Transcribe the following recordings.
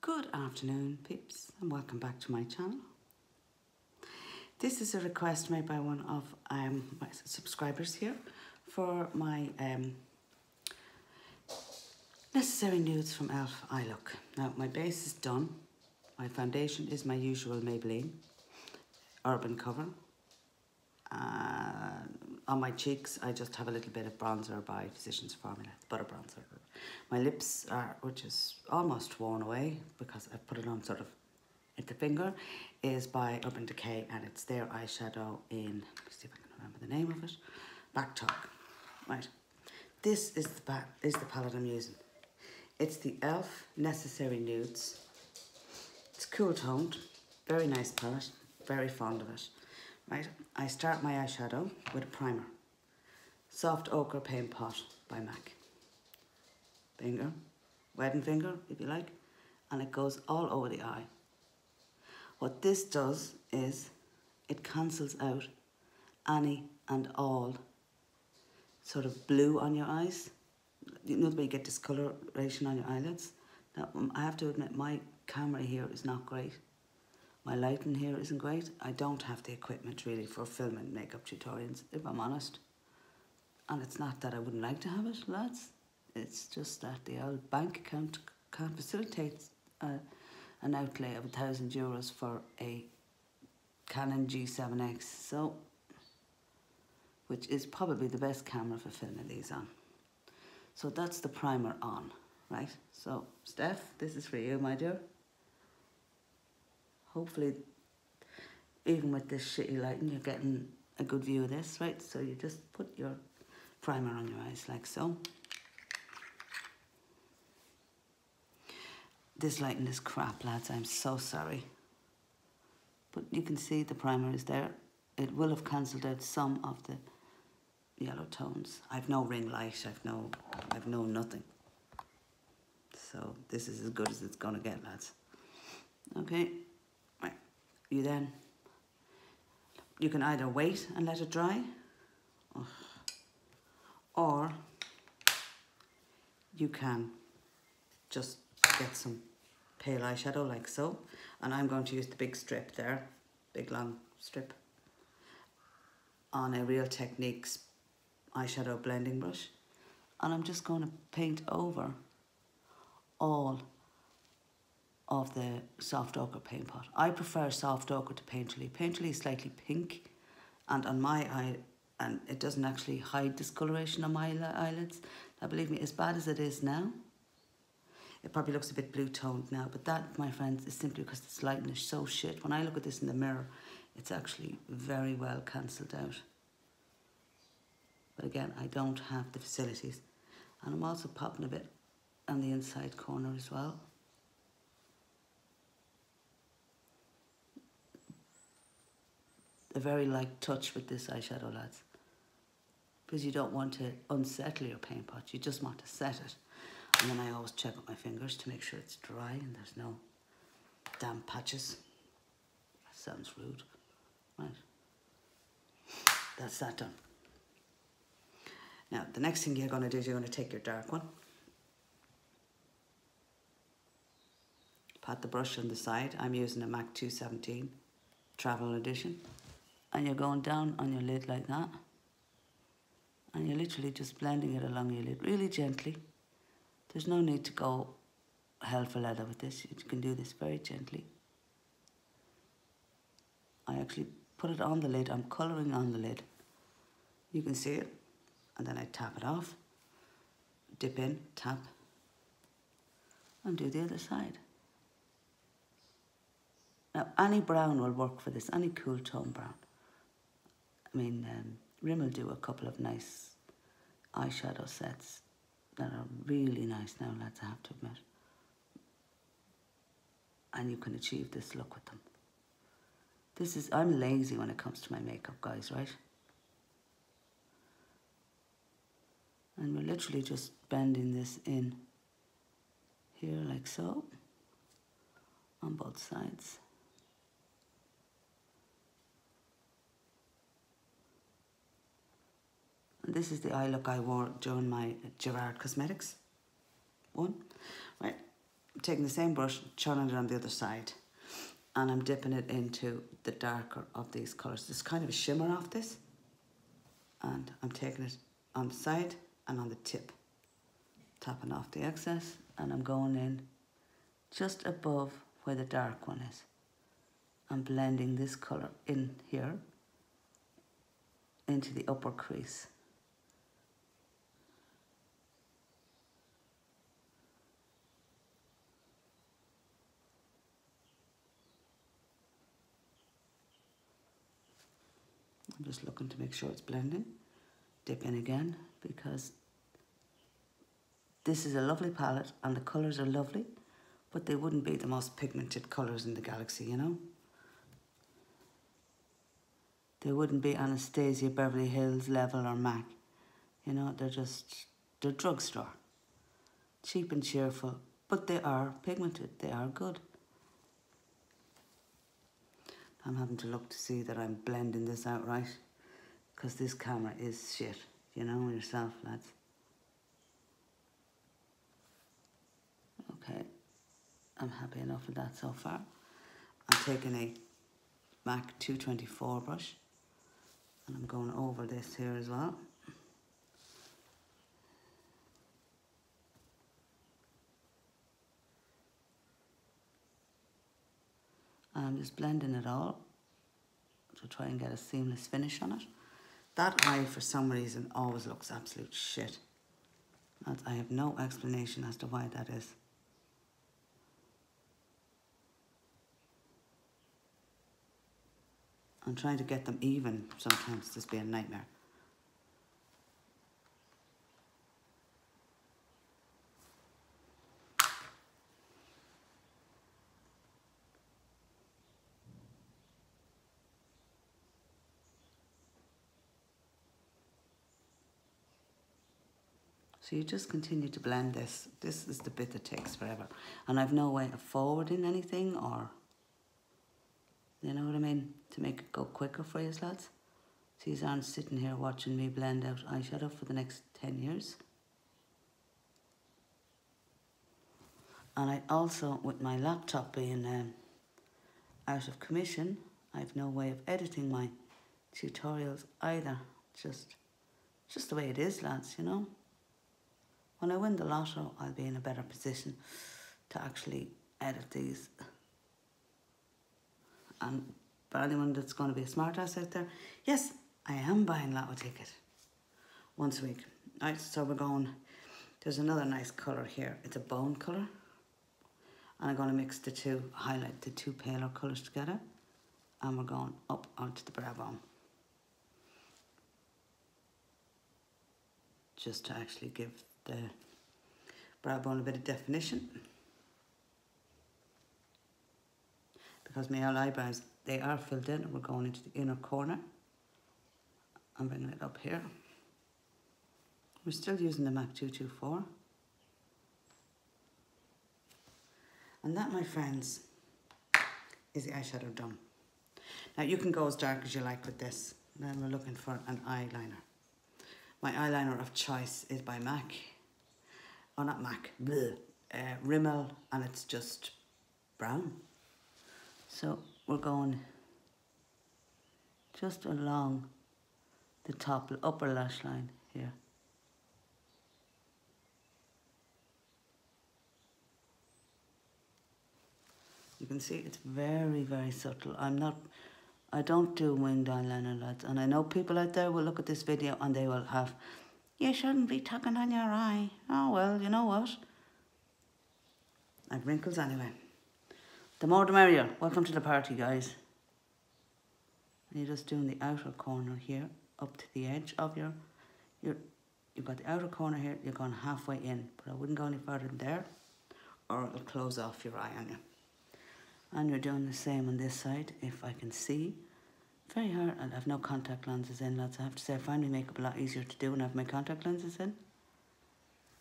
Good afternoon, peeps, and welcome back to my channel. This is a request made by one of my subscribers here for my necessary nudes from e.l.f. eye look. Now, my base is done. My foundation is my usual Maybelline Urban Cover. On my cheeks, I just have a little bit of bronzer by Physicians Formula, butter bronzer. My lips are, which is almost worn away because I put it on sort of at the finger, is by Urban Decay, and it's their eyeshadow in, let me see if I can remember the name of it, Back Talk. Right, this is the palette I'm using. It's the e.l.f. Necessary Nudes. It's cool toned, very nice palette, very fond of it. Right, I start my eyeshadow with a primer. Soft Ochre Paint Pot by MAC. Finger, wedding finger if you like, and it goes all over the eye. What this does is it cancels out any and all sort of blue on your eyes. You know the way you get discoloration on your eyelids? Now, I have to admit, my camera here is not great. My lighting here isn't great. I don't have the equipment really for filming makeup tutorials, if I'm honest. And it's not that I wouldn't like to have it, lads. It's just that the old bank account can't facilitate an outlay of €1,000 for a Canon G7X, so, which is probably the best camera for filming these on. So that's the primer on, right? So, Steph, this is for you, my dear. Hopefully, even with this shitty lighting, you're getting a good view of this, right? So you just put your primer on your eyes like so. This lighting is crap, lads, I'm so sorry. But you can see the primer is there. It will have cancelled out some of the yellow tones. I've no ring light, I've no nothing. So this is as good as it's gonna get, lads. Okay. You can either wait and let it dry, or you can just get some pale eyeshadow like so, and I'm going to use the big strip there, big long strip, on a Real Techniques eyeshadow blending brush, and I'm just going to paint over all of the soft ochre paint pot. I prefer soft ochre to painterly. Painterly is slightly pink, and on my eye, and it doesn't actually hide discoloration on my eyelids. Now, believe me, as bad as it is now, it probably looks a bit blue toned now, but that, my friends, is simply because this lighting is so shit. When I look at this in the mirror, it's actually very well cancelled out. But again, I don't have the facilities. And I'm also popping a bit on the inside corner as well. A very light touch with this eyeshadow, lads, because you don't want to unsettle your paint pot, you just want to set it. And then I always check with my fingers to make sure it's dry and there's no damp patches. That sounds rude. Right, that's that done. Now the next thing you're going to do is you're going to take your dark one, pat the brush on the side. I'm using a MAC 217 Travel Edition. And you're going down on your lid like that. And you're literally just blending it along your lid really gently. There's no need to go hell for leather with this. You can do this very gently. I actually put it on the lid. I'm colouring on the lid. You can see it. And then I tap it off. Dip in, tap. And do the other side. Now, any brown will work for this. Any cool tone brown. I mean, Rimmel do a couple of nice eyeshadow sets that are really nice now, lads, I have to admit. And you can achieve this look with them. This is, I'm lazy when it comes to my makeup, guys, right? And we're literally just bending this in here like so, on both sides. And this is the eye look I wore during my Gerard Cosmetics one. Right, taking the same brush, churning it on the other side, and I'm dipping it into the darker of these colours. There's kind of a shimmer off this, and I'm taking it on the side and on the tip, tapping off the excess, and I'm going in just above where the dark one is. I'm blending this colour in here into the upper crease. I'm just looking to make sure it's blending. Dip in again, because this is a lovely palette and the colours are lovely, but they wouldn't be the most pigmented colours in the galaxy, you know? They wouldn't be Anastasia, Beverly Hills level or MAC. You know, they're drugstore. Cheap and cheerful, but they are pigmented, they are good. I'm having to look to see that I'm blending this out right, because this camera is shit, you know yourself, lads. Okay, I'm happy enough with that so far. I'm taking a MAC 224 brush, and I'm going over this here as well. And I'm just blending it all to try and get a seamless finish on it. That eye, for some reason, always looks absolute shit. I have no explanation as to why that is. I'm trying to get them even, sometimes this be a nightmare. So you just continue to blend this. This is the bit that takes forever. And I've no way of forwarding anything, or, you know what I mean, to make it go quicker for you lads. So you aren't sitting here watching me blend out eyeshadow for the next 10 years. And I also, with my laptop being out of commission, I've no way of editing my tutorials either. Just the way it is, lads, you know. When I win the lotto, I'll be in a better position to actually edit these. And for anyone that's going to be a smart ass out there, yes, I am buying lotto ticket once a week. Right, so we're going, there's another nice colour here. It's a bone colour. And I'm going to mix the two, highlight the two paler colours together. And we're going up onto the brow bone. Just to actually give the brow bone a bit of definition. Because my eyebrows, they are filled in, and we're going into the inner corner. I'm bringing it up here. We're still using the MAC 224. And that, my friends, is the eyeshadow done. Now you can go as dark as you like with this. Then we're looking for an eyeliner. My eyeliner of choice is by MAC. Oh, not MAC, Rimmel, and it's just brown. So we're going just along the top, upper lash line here. You can see it's very, very subtle. I don't do winged eyeliner, lads. And I know people out there will look at this video and they will have, you shouldn't be tucking on your eye. Oh, well, you know what? I've wrinkles anyway. The more the merrier. Welcome to the party, guys. And you're just doing the outer corner here, up to the edge of you've got the outer corner here, you're going halfway in. But I wouldn't go any further than there, or it'll close off your eye on you. And you're doing the same on this side, if I can see. Very hard, and I have no contact lenses in, lads. I have to say, I find my makeup a lot easier to do when I have my contact lenses in.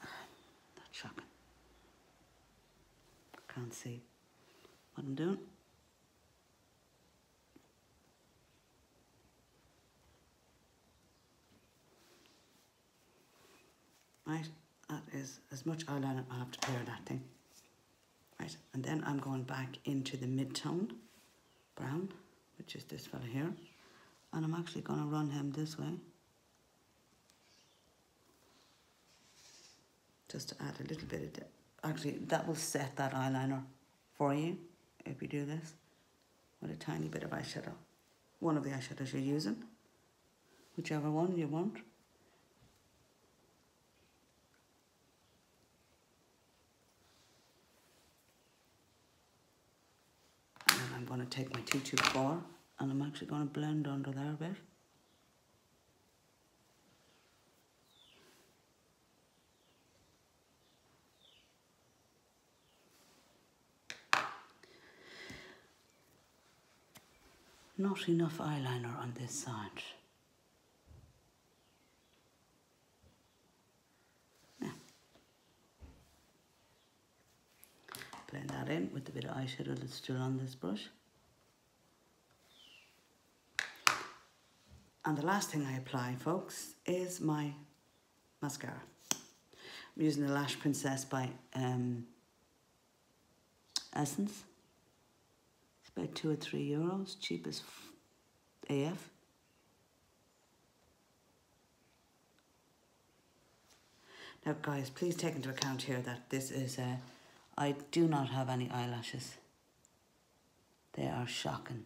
That's shocking. Can't see what I'm doing. Right, that is as much eyeliner I have to clear that thing. Then I'm going back into the mid-tone brown, which is this fella here. And I'm actually going to run him this way. Just to add a little bit of depth. Actually, that will set that eyeliner for you if you do this with a tiny bit of eyeshadow. One of the eyeshadows you're using, whichever one you want. And then I'm going to take my 224 and I'm actually going to blend under there a bit. Not enough eyeliner on this side. Yeah. Blend that in with the bit of eyeshadow that's still on this brush. And the last thing I apply, folks, is my mascara. I'm using the Lash Princess by Essence. About €2 or €3, cheap as AF. Now guys, please take into account here that this is I do not have any eyelashes. They are shocking.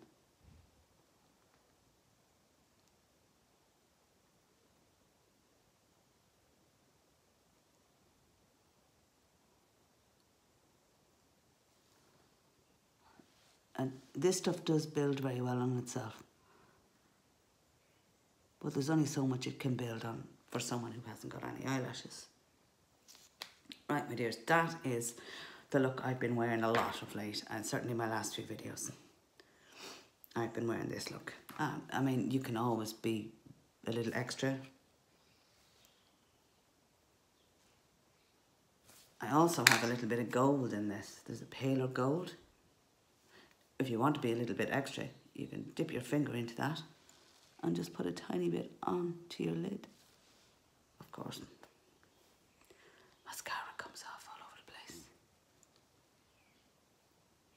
And this stuff does build very well on itself. But there's only so much it can build on for someone who hasn't got any eyelashes. Right, my dears, that is the look I've been wearing a lot of late, and certainly my last few videos. I've been wearing this look. I mean, you can always be a little extra. I also have a little bit of gold in this. There's a paler gold. If you want to be a little bit extra, you can dip your finger into that and just put a tiny bit onto your lid. Of course, mascara comes off all over the place.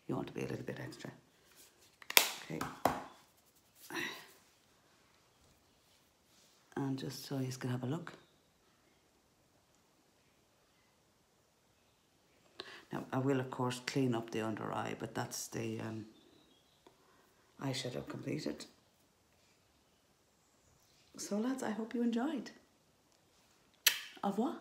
You want to be a little bit extra. Okay. And just so you can have a look. Now, I will, of course, clean up the under eye, but that's the eyeshadow completed. So, lads, I hope you enjoyed. Au revoir.